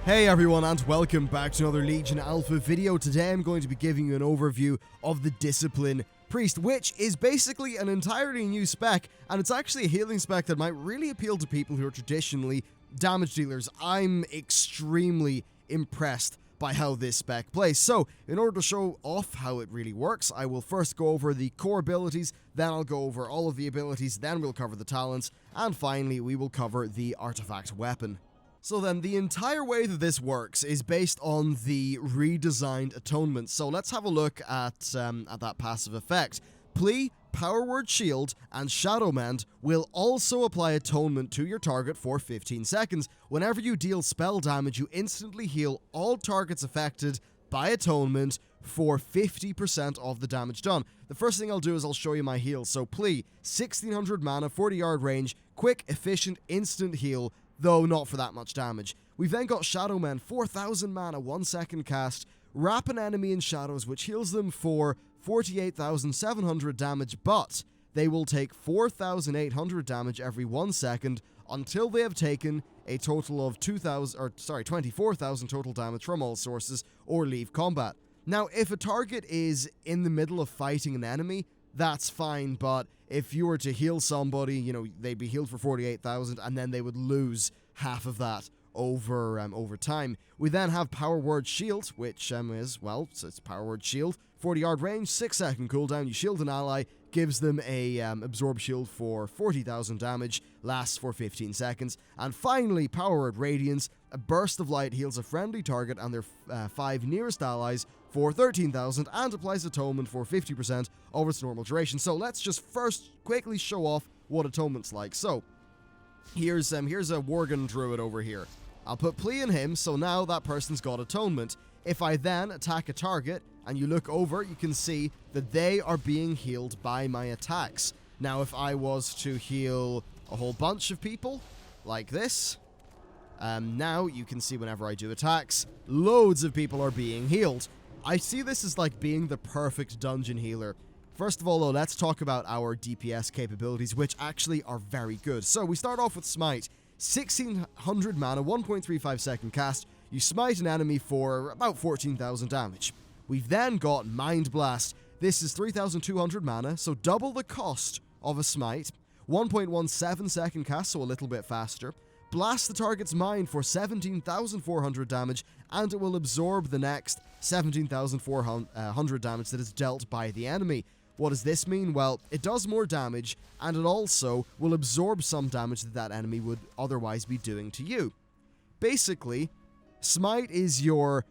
Hey everyone, and welcome back to another Legion Alpha video. Today I'm going to be giving you an overview of the Discipline Priest, which is basically an entirely new spec, and it's actually a healing spec that might really appeal to people who are traditionally damage dealers. I'm extremely impressed by how this spec plays. So, in order to show off how it really works, I will first go over the core abilities, then I'll go over all of the abilities, then we'll cover the talents, and finally we will cover the artifact weapon. So then, the entire way that this works is based on the redesigned Atonement. So let's have a look at that passive effect. Plea, Power Word Shield, and Shadow Mend will also apply Atonement to your target for 15 seconds. Whenever you deal spell damage, you instantly heal all targets affected by Atonement for 50% of the damage done. The first thing I'll do is I'll show you my heals. So Plea, 1600 mana, 40 yard range, quick, efficient, instant heal, though not for that much damage. We've then got Shadow Men, 4000 mana, 1 second cast, wrap an enemy in shadows, which heals them for 48,700 damage, but they will take 4,800 damage every 1 second until they have taken a total of 24,000 total damage from all sources or leave combat. Now, if a target is in the middle of fighting an enemy, that's fine, but if you were to heal somebody, you know, they'd be healed for 48,000 and then they would lose half of that over time. We then have Power Word Shield, which is, well, so it's Power Word Shield, 40 yard range, 6 second cooldown, you shield an ally, gives them a absorb shield for 40,000 damage, lasts for 15 seconds. And finally, Power Word Radiance, a burst of light heals a friendly target and their 5 nearest allies for 13,000 and applies Atonement for 50% of its normal duration. So let's just first quickly show off what Atonement's like. So here's a Worgen Druid over here. I'll put Plea in him, so now that person's got Atonement. If I then attack a target and you look over, you can see that they are being healed by my attacks. Now if I was to heal a whole bunch of people like this, now you can see whenever I do attacks, loads of people are being healed. I see this as like being the perfect dungeon healer. First of all, though, let's talk about our DPS capabilities, which actually are very good. So we start off with Smite, 1600 mana, 1.35 second cast. You smite an enemy for about 14,000 damage. We've then got Mind Blast. This is 3,200 mana, so double the cost of a smite. 1.17 second cast, so a little bit faster. Blast the target's mind for 17,400 damage, and it will absorb the next 17,400 damage that is dealt by the enemy. What does this mean? Well, it does more damage, and it also will absorb some damage that enemy would otherwise be doing to you. Basically, Smite is your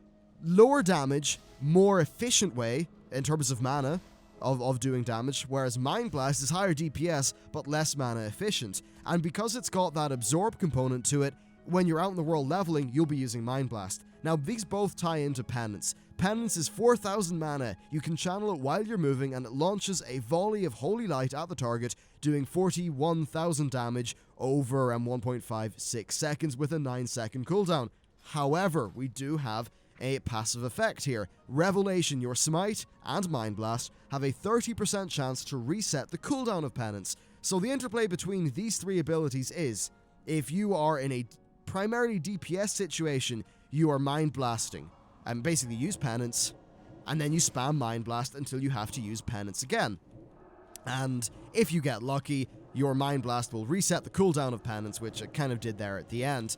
lower damage, more efficient way, in terms of mana, of doing damage, whereas Mind Blast is higher DPS, but less mana efficient. And because it's got that absorb component to it, when you're out in the world leveling, you'll be using Mind Blast. Now, these both tie into Penance. Penance is 4,000 mana. You can channel it while you're moving, and it launches a volley of Holy Light at the target, doing 41,000 damage over 1.56 seconds with a 9 second cooldown. However, we do have a passive effect here. Revelation, your Smite and Mind Blast have a 30% chance to reset the cooldown of Penance. So the interplay between these three abilities is, if you are in a primarily DPS situation, you are Mind Blasting, and basically use Penance, and then you spam Mind Blast until you have to use Penance again. And if you get lucky, your Mind Blast will reset the cooldown of Penance, which it kind of did there at the end.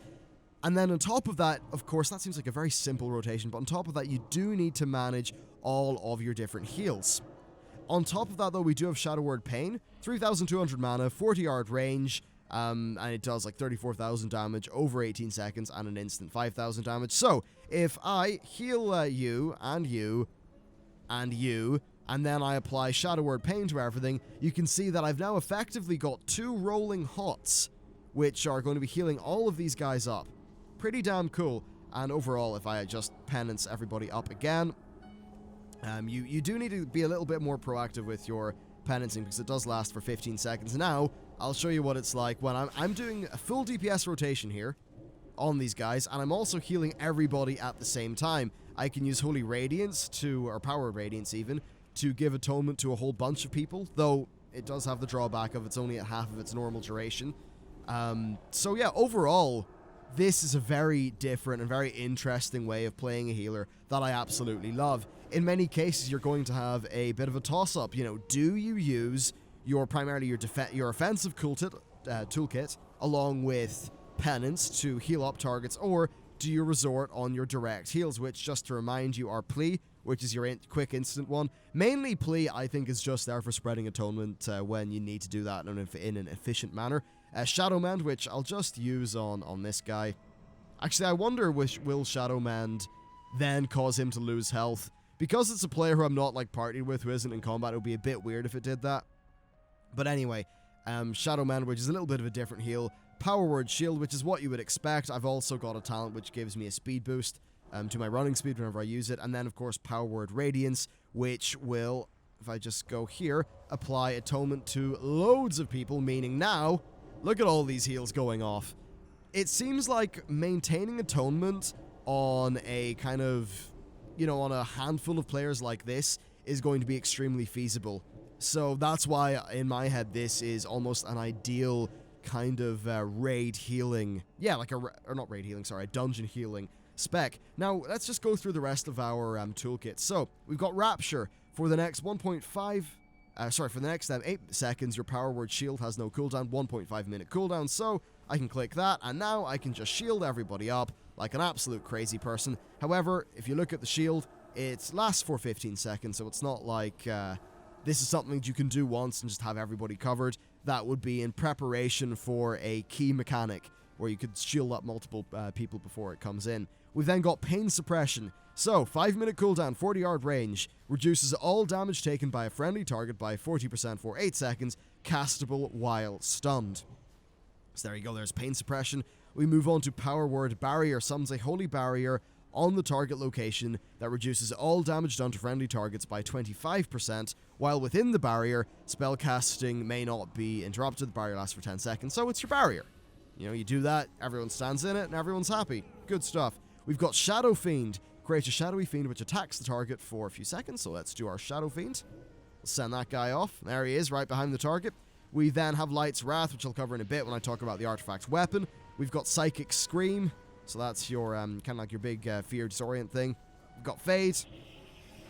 And then on top of that, of course, that seems like a very simple rotation, but on top of that, you do need to manage all of your different heals. On top of that, though, we do have Shadow Word Pain, 3,200 mana, 40 yard range, and it does like 34,000 damage over 18 seconds and an instant 5,000 damage. So, if I heal you, and then I apply Shadow Word Pain to everything, you can see that I've now effectively got 2 rolling hots, which are going to be healing all of these guys up. Pretty damn cool. And overall, if I just Penance everybody up again, you do need to be a little bit more proactive with your Penancing, because it does last for 15 seconds. Now, I'll show you what it's like when I'm doing a full DPS rotation here on these guys, and I'm also healing everybody at the same time. I can use Holy Radiance or Power Radiance even, to give Atonement to a whole bunch of people, though it does have the drawback of it's only at half of its normal duration. So yeah, overall, this is a very different and very interesting way of playing a healer that I absolutely love. In many cases, you're going to have a bit of a toss-up. You know, do you use primarily your offensive toolkit along with penance to heal up targets, or do you resort on your direct heals, which, just to remind you, are plea, which is your quick instant one. Mainly plea, I think, is just there for spreading atonement when you need to do that in an efficient manner. Shadow Mend, which I'll just use on this guy. Actually, I wonder, will Shadow Mend then cause him to lose health? Because it's a player who I'm not, like, partied with, who isn't in combat, it would be a bit weird if it did that. But anyway, Shadow Mend, which is a little bit of a different heal. Power Word Shield, which is what you would expect. I've also got a talent which gives me a speed boost to my running speed whenever I use it. And then, of course, Power Word Radiance, which will, if I just go here, apply Atonement to loads of people, meaning now, look at all these heals going off. It seems like maintaining Atonement on a kind of, you know, on a handful of players like this is going to be extremely feasible. So that's why, in my head, this is almost an ideal kind of raid healing. Yeah, like a dungeon healing spec. Now, let's just go through the rest of our toolkit. So, we've got Rapture. For the next for the next 8 seconds, your Power Word Shield has no cooldown, 1.5 minute cooldown, so I can click that, and now I can just shield everybody up like an absolute crazy person. However, if you look at the shield, it lasts for 15 seconds, so it's not like this is something you can do once and just have everybody covered. That would be in preparation for a key mechanic, where you could shield up multiple people before it comes in. We've then got Pain Suppression. So, 5 minute cooldown, 40 yard range, reduces all damage taken by a friendly target by 40% for 8 seconds, castable while stunned. So there you go, there's Pain Suppression. We move on to Power Word Barrier. Summons a holy barrier on the target location that reduces all damage done to friendly targets by 25%, while within the barrier, spell casting may not be interrupted. The barrier lasts for 10 seconds, so it's your barrier. You know, you do that, everyone stands in it, and everyone's happy. Good stuff. We've got Shadow Fiend. Create a Shadowy Fiend which attacks the target for a few seconds, so let's do our Shadow Fiend. We'll send that guy off. There he is, right behind the target. We then have Light's Wrath, which I'll cover in a bit when I talk about the artifact weapon. We've got Psychic Scream, so that's your, kind of like your big fear disorient thing. We've got Fade,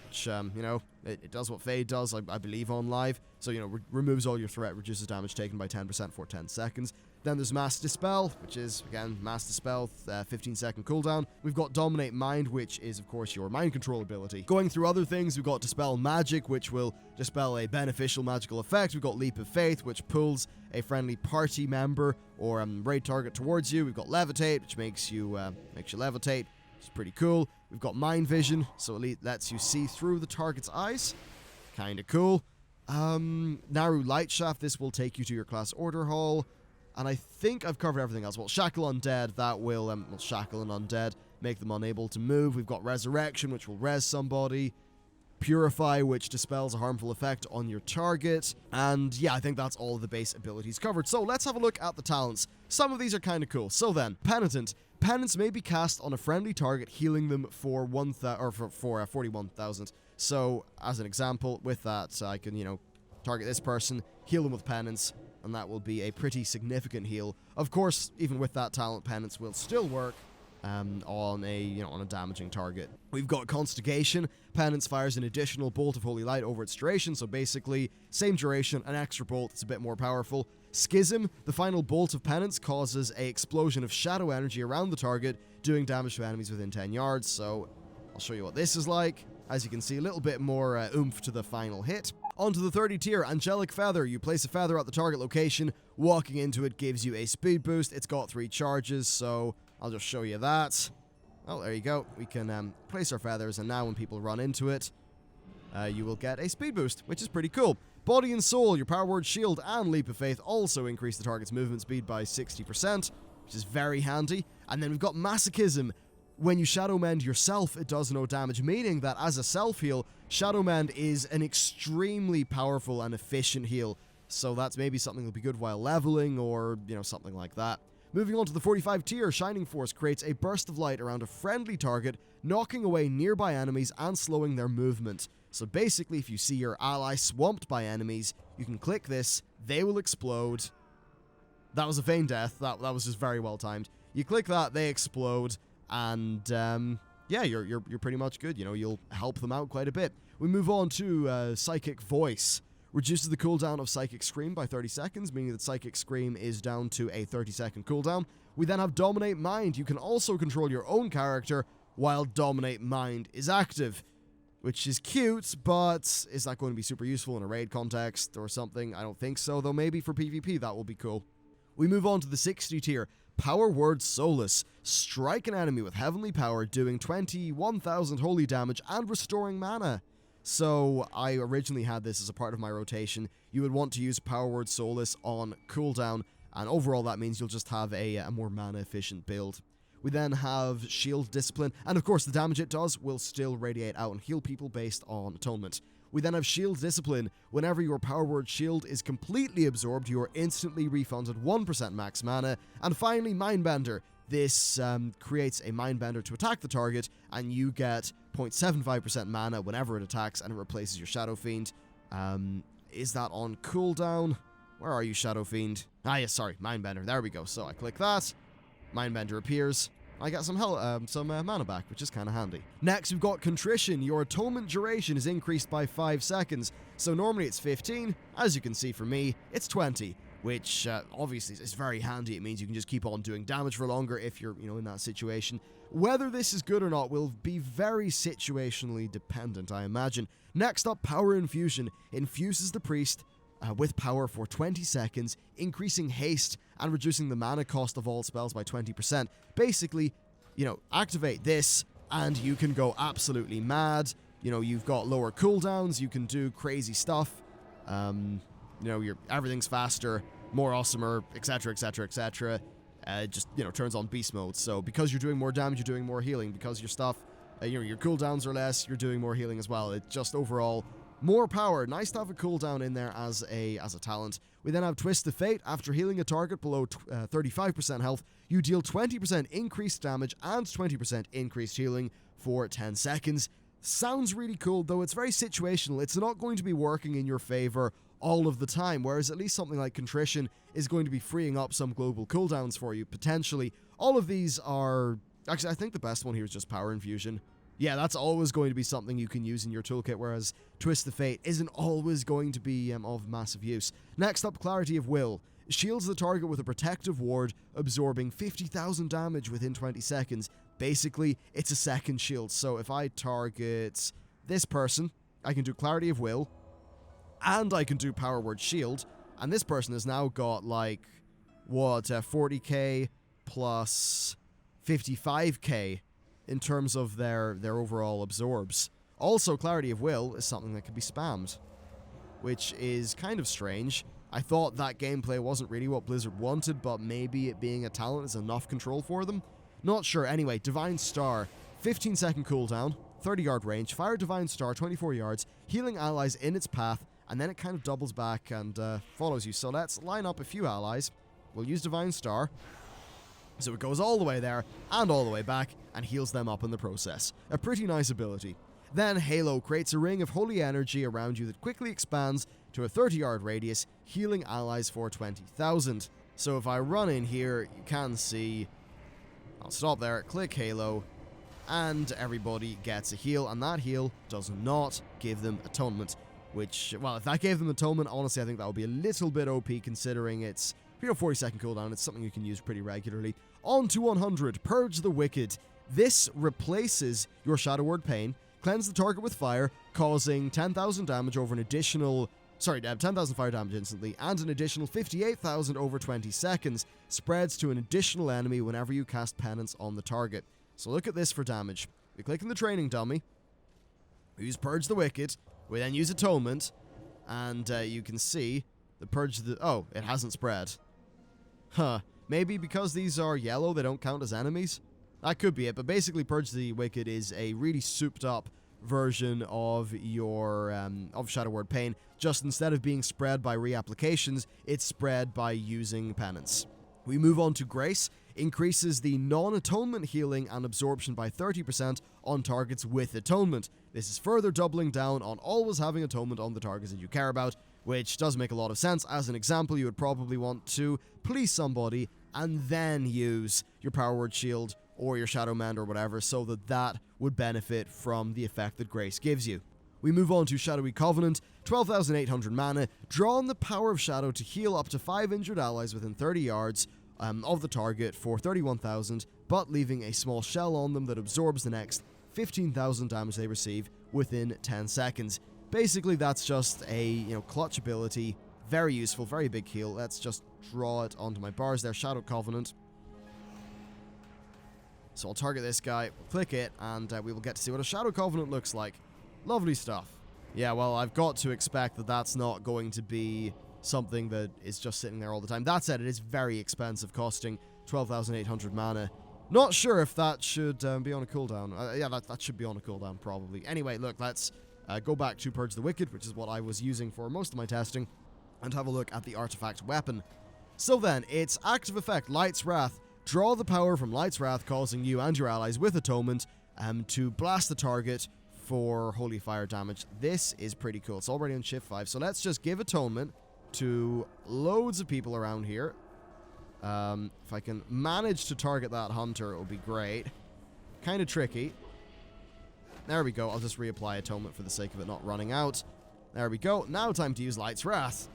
which, you know, it does what Fade does, I believe, on live. So, you know, removes all your threat, reduces damage taken by 10% for 10 seconds. Then there's Mass Dispel, which is, again, Mass Dispel, 15-second cooldown. We've got Dominate Mind, which is, of course, your mind control ability. Going through other things, we've got Dispel Magic, which will dispel a beneficial magical effect. We've got Leap of Faith, which pulls a friendly party member or raid target towards you. We've got Levitate, which makes you levitate, which is pretty cool. We've got Mind Vision, so it lets you see through the target's eyes. Kinda cool. Naru Light Shaft, this will take you to your class order hall. And I think I've covered everything else. Well, Shackle Undead, that will shackle an undead, make them unable to move. We've got Resurrection, which will res somebody. Purify, which dispels a harmful effect on your target. And yeah, I think that's all of the base abilities covered. So let's have a look at the talents. Some of these are kind of cool. So then, Penitent. Penance may be cast on a friendly target, healing them for 41,000. So, as an example, with that, I can, you know, target this person, heal them with Penance, and that will be a pretty significant heal. Of course, even with that talent, Penance will still work on a damaging target. We've got Constigation. Penance fires an additional bolt of holy light over its duration, so basically, same duration, an extra bolt, it's a bit more powerful. Schism, the final bolt of Penance causes an explosion of shadow energy around the target, doing damage to enemies within 10 yards, so I'll show you what this is like. As you can see, a little bit more oomph to the final hit. On to the 30 tier, Angelic Feather. You place a feather at the target location. Walking into it gives you a speed boost. It's got 3 charges, so I'll just show you that. Oh, there you go. We can place our feathers, and now when people run into it, you will get a speed boost, which is pretty cool. Body and Soul, your Power Word Shield and Leap of Faith also increase the target's movement speed by 60%, which is very handy. And then we've got Masochism. When you Shadow Mend yourself, it does no damage, meaning that as a self-heal, Shadow Mend is an extremely powerful and efficient heal. So that's maybe something that'll be good while leveling or, you know, something like that. Moving on to the 45 tier, Shining Force creates a burst of light around a friendly target, knocking away nearby enemies and slowing their movement. So basically, if you see your ally swamped by enemies, you can click this, they will explode. That was a feign death, that was just very well timed. You click that, they explode, and yeah, you're pretty much good. You know, you'll help them out quite a bit. We move on to Psychic Voice. Reduces the cooldown of Psychic Scream by 30 seconds, meaning that Psychic Scream is down to a 30-second cooldown. We then have Dominate Mind. You can also control your own character while Dominate Mind is active, which is cute, but is that going to be super useful in a raid context or something? I don't think so, though maybe for PvP that will be cool. We move on to the 60 tier. Power Word Solace. Strike an enemy with heavenly power, doing 21,000 holy damage and restoring mana. So I originally had this as a part of my rotation. You would want to use Power Word Solace on cooldown, and overall that means you'll just have a more mana efficient build. We then have Shield Discipline, and of course the damage it does will still radiate out and heal people based on Atonement. We then have Shield Discipline. Whenever your Power Word Shield is completely absorbed, you are instantly refunded 1% max mana. And finally, Mindbender. This creates a Mindbender to attack the target, and you get 0.75% mana whenever it attacks, and it replaces your Shadow Fiend. Is that on cooldown? Where are you, Shadow Fiend? Ah, yes, sorry, Mindbender. There we go. So I click that. Mindbender appears. I get some mana back, which is kind of handy. Next, we've got Contrition. Your Atonement duration is increased by 5 seconds. So normally it's 15. As you can see for me, it's 20. Which obviously is very handy. It means you can just keep on doing damage for longer if you're, in that situation. Whether this is good or not will be very situationally dependent, I imagine. Next up, Power Infusion. Infuses the priest with power for 20 seconds, increasing haste and reducing the mana cost of all spells by 20%. Basically, activate this and you can go absolutely mad. You've got lower cooldowns, you can do crazy stuff. Everything's faster, more awesomer, etc, etc, etc. Just, turns on beast mode. So because you're doing more damage, you're doing more healing. Because your stuff, your cooldowns are less, you're doing more healing as well. It's just overall more power. Nice to have a cooldown in there as a talent. We then have Twist of Fate. After healing a target below 35% health, you deal 20% increased damage and 20% increased healing for 10 seconds. Sounds really cool, though it's very situational. It's not going to be working in your favor all of the time, whereas at least something like Contrition is going to be freeing up some global cooldowns for you, potentially. All of these are... Actually, I think the best one here is just Power Infusion. Yeah, that's always going to be something you can use in your toolkit, whereas Twist of Fate isn't always going to be of massive use. Next up, Clarity of Will. Shields the target with a protective ward, absorbing 50,000 damage within 20 seconds. Basically, it's a second shield, so if I target this person, I can do Clarity of Will, and I can do Power Word Shield, and this person has now got, 40k plus 55k in terms of their overall absorbs. Also, Clarity of Will is something that can be spammed, which is kind of strange. I thought that gameplay wasn't really what Blizzard wanted, but maybe it being a talent is enough control for them? Not sure. Anyway, Divine Star. 15-second cooldown, 30-yard range, fire Divine Star 24 yards, healing allies in its path, and then it kind of doubles back and follows you. So let's line up a few allies. We'll use Divine Star. So it goes all the way there and all the way back and heals them up in the process. A pretty nice ability. Then Halo creates a ring of holy energy around you that quickly expands to a 30-yard radius, healing allies for 20,000. So if I run in here, you can see... I'll stop there, click Halo, and everybody gets a heal, and that heal does not give them Atonement. Which, well, if that gave them Atonement, honestly, I think that would be a little bit OP considering it's 40-second cooldown. It's something you can use pretty regularly. On to 100, Purge the Wicked. This replaces your Shadow Word Pain, cleanse the target with fire, causing 10,000 damage over an additional... 10,000 fire damage instantly, and an additional 58,000 over 20 seconds. Spreads to an additional enemy whenever you cast Penance on the target. So look at this for damage. We click on the training dummy, we use Purge the Wicked, we then use Atonement, and you can see the Purge the... Oh, it hasn't spread. Huh. Maybe because these are yellow, they don't count as enemies? That could be it, but basically Purge the Wicked is a really souped up version of your of Shadow Word Pain. Just instead of being spread by reapplications, it's spread by using Penance. We move on to Grace. Increases the non-Atonement healing and absorption by 30% on targets with Atonement. This is further doubling down on always having Atonement on the targets that you care about, which does make a lot of sense. As an example, you would probably want to please somebody and then use your Power Word Shield or your Shadow Mend or whatever, so that that would benefit from the effect that Grace gives you. We move on to Shadowy Covenant, 12,800 mana, draw on the Power of Shadow to heal up to 5 injured allies within 30 yards of the target for 31,000, but leaving a small shell on them that absorbs the next 15,000 damage they receive within 10 seconds. Basically, that's just a, clutch ability. Very useful, very big heal. Let's just draw it onto my bars there. Shadow Covenant. So I'll target this guy, we'll click it, and we will get to see what a Shadow Covenant looks like. Lovely stuff. Yeah, well, I've got to expect that that's not going to be something that is just sitting there all the time. That said, it is very expensive, costing 12,800 mana. Not sure if that should be on a cooldown. Yeah, that should be on a cooldown, probably. Anyway, look, let's go back to Purge the Wicked, which is what I was using for most of my testing, and have a look at the artifact weapon. So then, its active effect, Light's Wrath. Draw the power from Light's Wrath, causing you and your allies with Atonement to blast the target for Holy Fire damage. This is pretty cool. It's already on shift 5, so let's just give Atonement to loads of people around here. If I can manage to target that hunter, it would be great. Kind of tricky. There we go. I'll just reapply Atonement for the sake of it not running out. There we go. Now time to use Light's Wrath,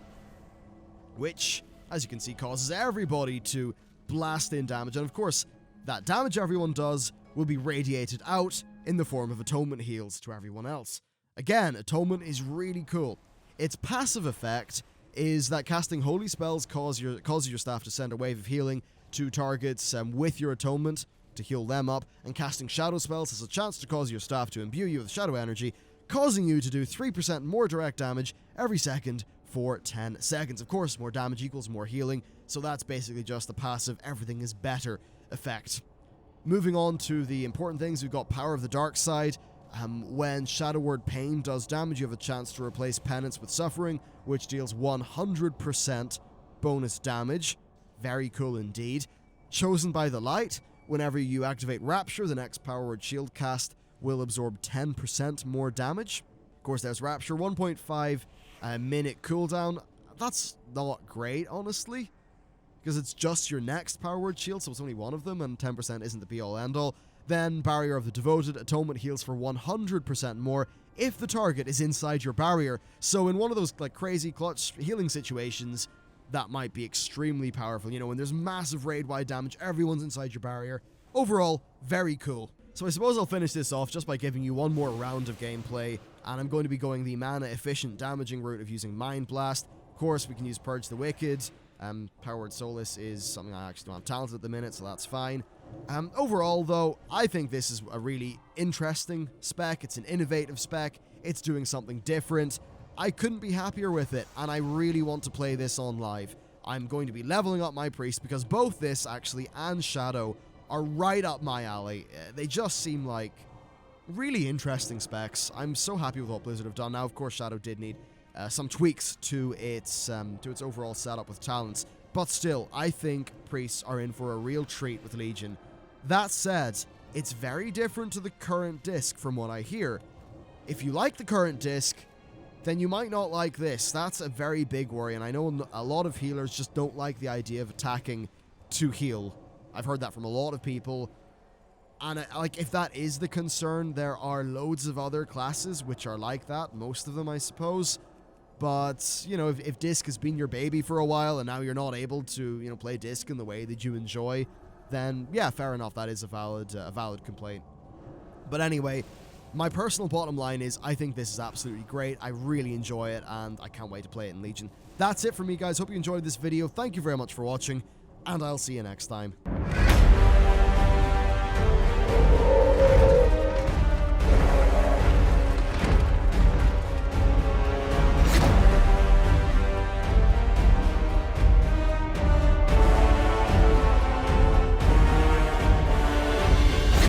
which, as you can see, causes everybody to blast in damage. And of course, that damage everyone does will be radiated out in the form of Atonement heals to everyone else. Again, Atonement is really cool. Its passive effect is that casting holy spells causes your staff to send a wave of healing to targets with your Atonement to heal them up, and casting shadow spells has a chance to cause your staff to imbue you with shadow energy, causing you to do 3% more direct damage every second for 10 seconds. Of course, more damage equals more healing, so that's basically just the passive everything is better effect. Moving on to the important things, we've got Power of the Dark Side. When Shadow Word Pain does damage, you have a chance to replace Penance with Suffering, which deals 100% bonus damage. Very cool indeed. Chosen by the Light. Whenever you activate Rapture, the next Power Word Shield cast will absorb 10% more damage. Of course, there's Rapture, 1.5 minute cooldown. That's not great, honestly, because it's just your next Power Word Shield, so it's only one of them, and 10% isn't the be-all end-all. Then, Barrier of the Devoted, Atonement heals for 100% more if the target is inside your barrier. So in one of those crazy clutch healing situations, that might be extremely powerful. When there's massive raid-wide damage, everyone's inside your barrier. Overall, very cool. So I suppose I'll finish this off just by giving you one more round of gameplay, and I'm going to be going the mana-efficient damaging route of using Mind Blast. Of course, we can use Purge the Wicked. Power Word Solace is something I actually don't have talented at the minute, so that's fine. Overall, though, I think this is a really interesting spec. It's an innovative spec. It's doing something different. I couldn't be happier with it, and I really want to play this on live. I'm going to be leveling up my Priest because both this, actually, and Shadow are right up my alley. They just seem like really interesting specs. I'm so happy with what Blizzard have done. Now, of course, Shadow did need some tweaks to its overall setup with talents, but still, I think Priests are in for a real treat with Legion. That said, it's very different to the current disc from what I hear. If you like the current disc, then you might not like this. That's a very big worry, and I know a lot of healers just don't like the idea of attacking to heal. I've heard that from a lot of people, and if that is the concern, there are loads of other classes which are like that, most of them, I suppose. But, if Disc has been your baby for a while and now you're not able to, play Disc in the way that you enjoy, then, yeah, fair enough, that is a valid complaint. But anyway, my personal bottom line is I think this is absolutely great. I really enjoy it, and I can't wait to play it in Legion. That's it for me, guys. Hope you enjoyed this video. Thank you very much for watching, and I'll see you next time.